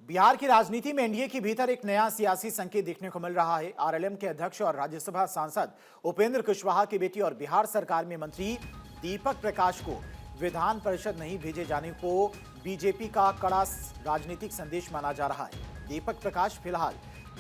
बिहार की राजनीति में एनडीए के भीतर एक नया सियासी संकेत देखने को मिल रहा है। आरएलएम के अध्यक्ष और राज्यसभा सांसद उपेंद्र कुशवाहा की बेटी और बिहार सरकार में मंत्री दीपक प्रकाश को विधान परिषद नहीं भेजे जाने को बीजेपी का कड़ा राजनीतिक संदेश माना जा रहा है। दीपक प्रकाश फिलहाल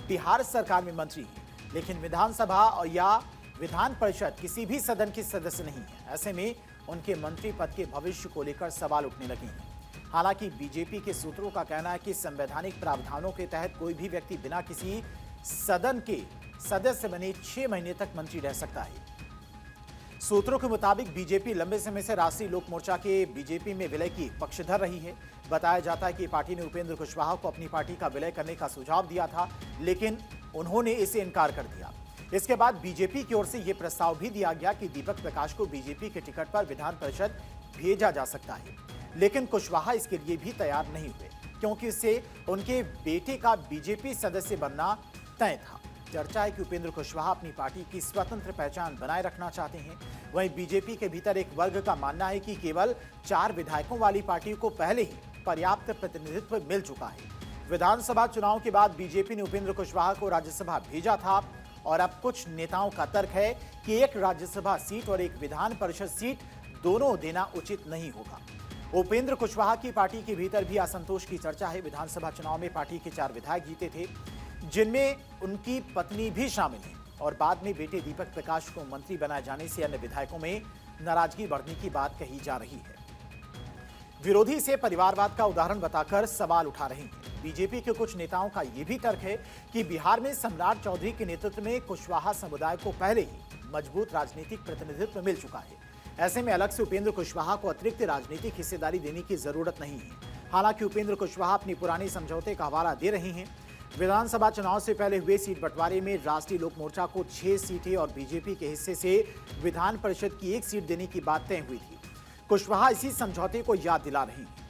बिहार सरकार में मंत्री हैं, लेकिन विधानसभा और या विधान परिषद किसी भी सदन के सदस्य नहीं है। ऐसे में उनके मंत्री पद के भविष्य को लेकर सवाल उठने लगे हैं। हालांकि बीजेपी के सूत्रों का कहना है कि संवैधानिक प्रावधानों के तहत कोई भी व्यक्ति बिना किसी सदन के सदस्य बने 6 महीने तक मंत्री रह सकता है। सूत्रों के मुताबिक बीजेपी लंबे समय से राष्ट्रीय लोक मोर्चा के बीजेपी में विलय की पक्षधर रही है। बताया जाता है कि पार्टी ने उपेंद्र कुशवाहा को अपनी पार्टी का विलय करने का सुझाव दिया था, लेकिन उन्होंने इसे इनकार कर दिया। इसके बाद बीजेपी की ओर से यह प्रस्ताव भी दिया गया कि दीपक प्रकाश को बीजेपी के टिकट पर विधान परिषद भेजा जा सकता है, लेकिन कुशवाहा इसके लिए भी तैयार नहीं हुए, क्योंकि इससे उनके बेटे का बीजेपी सदस्य बनना तय था। चर्चा है कि उपेंद्र कुशवाहा अपनी पार्टी की स्वतंत्र पहचान बनाए रखना चाहते हैं। वहीं बीजेपी के भीतर एक वर्ग का मानना है कि केवल 4 विधायकों वाली पार्टी को पहले ही पर्याप्त प्रतिनिधित्व मिल चुका है। विधानसभा चुनाव के बाद बीजेपी ने उपेंद्र कुशवाहा को राज्यसभा भेजा था और अब कुछ नेताओं का तर्क है कि एक राज्यसभा सीट और एक विधान परिषद सीट दोनों देना उचित नहीं होगा। उपेंद्र कुशवाहा की पार्टी के भीतर भी असंतोष की चर्चा है। विधानसभा चुनाव में पार्टी के 4 विधायक जीते थे, जिनमें उनकी पत्नी भी शामिल है, और बाद में बेटे दीपक प्रकाश को मंत्री बनाए जाने से अन्य विधायकों में नाराजगी बढ़ने की बात कही जा रही है। विरोधी इसे परिवारवाद का उदाहरण बताकर सवाल उठा रहे हैं। बीजेपी के कुछ नेताओं का यह भी तर्क है कि बिहार में सम्राट चौधरी के नेतृत्व में कुशवाहा समुदाय को पहले ही मजबूत राजनीतिक प्रतिनिधित्व मिल चुका है। ऐसे में अलग से उपेंद्र कुशवाहा को अतिरिक्त राजनीतिक हिस्सेदारी देने की जरूरत नहीं है। हालांकि उपेंद्र कुशवाहा अपनी पुरानी समझौते का हवाला दे रहे हैं। विधानसभा चुनाव से पहले हुए सीट बंटवारे में राष्ट्रीय लोक मोर्चा को 6 सीटें और बीजेपी के हिस्से से विधान परिषद की 1 सीट देने की बात तय हुई थी। कुशवाहा इसी समझौते को याद दिला रहे हैं।